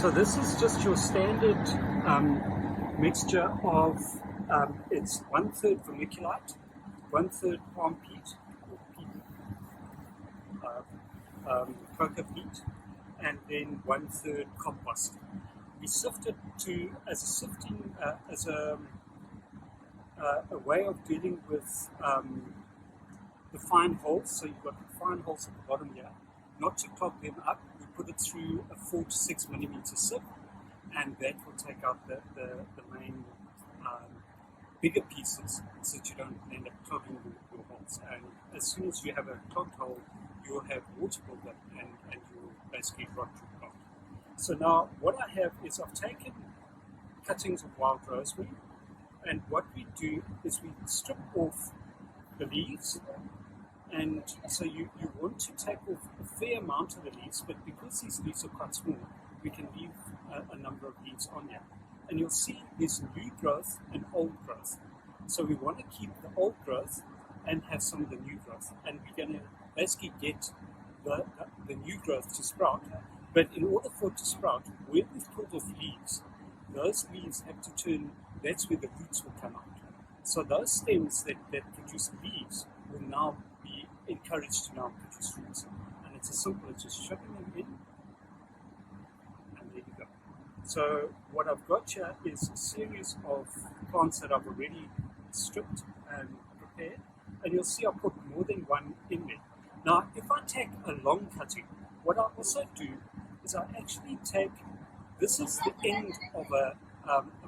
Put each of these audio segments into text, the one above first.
So this is just your standard mixture of, it's 1/3 vermiculite, 1/3 palm peat, cocoa peat, and then 1/3 compost. We sift it as a sifting, as a way of dealing with the fine holes. So you've got the fine holes at the bottom here. Not to clog them up, we put it through a 4 to 6 millimeter sieve, and that will take out the main bigger pieces, so that you don't end up clogging your holes. And as soon as you have a clogged hole, you'll have water buildup, and you'll basically rot your plant. So now what I have is I've taken cuttings of wild rosemary, and what we do is we strip off the leaves. And so you want to take off a fair amount of the leaves, but because these leaves are quite small, we can leave a number of leaves on here. And you'll see there's new growth and old growth. So we want to keep the old growth and have some of the new growth. And we're going to basically get the new growth to sprout. But in order for it to sprout, where we've pulled off leaves, those leaves have to turn, that's where the roots will come out. So those stems that produce leaves will now be encouraged to now produce roots. And it's as simple as just shoving them in, and there you go. So what I've got here is a series of plants that I've already stripped and prepared, and you'll see I put more than one in there. Now, if I take a long cutting, what I also do is I actually take, this is the end of a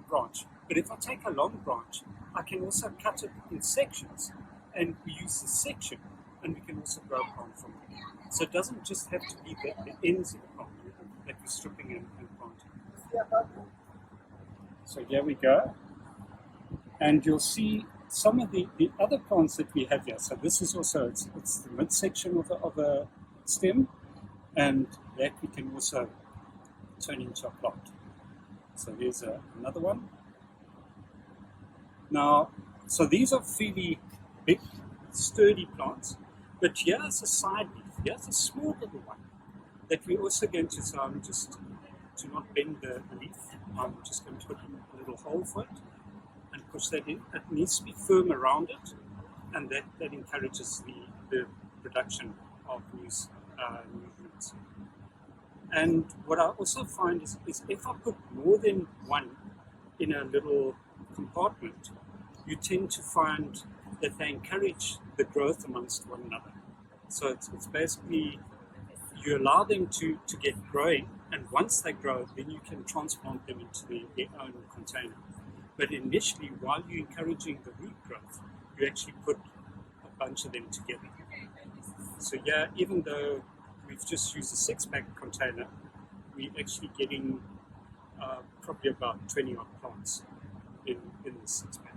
branch, but if I take a long branch, I can also cut it in sections, and we use the section, and we can also grow a plant from it. So it doesn't just have to be the ends of the plant that we're stripping and planting. So here we go. And you'll see some of the other plants that we have here. So this is also, it's the midsection of a stem, and that we can also turn into a plant. So there's another one. Now, so these are fairly big, sturdy plants, but here's a side leaf. Here's a small little one that we're also going to, so I'm just, to not bend the leaf, I'm just going to put a little hole for it and push that in. It needs to be firm around it, and that encourages the production of new roots. And what I also find is if I put more than one in a little compartment, you tend to find that they encourage the growth amongst one another. So it's basically, you allow them to get growing, and once they grow, then you can transplant them into their own container. But initially, while you're encouraging the root growth, you actually put a bunch of them together. So yeah, even though we've just used a 6-pack container, we're actually getting probably about 20 odd plants in the 6-pack.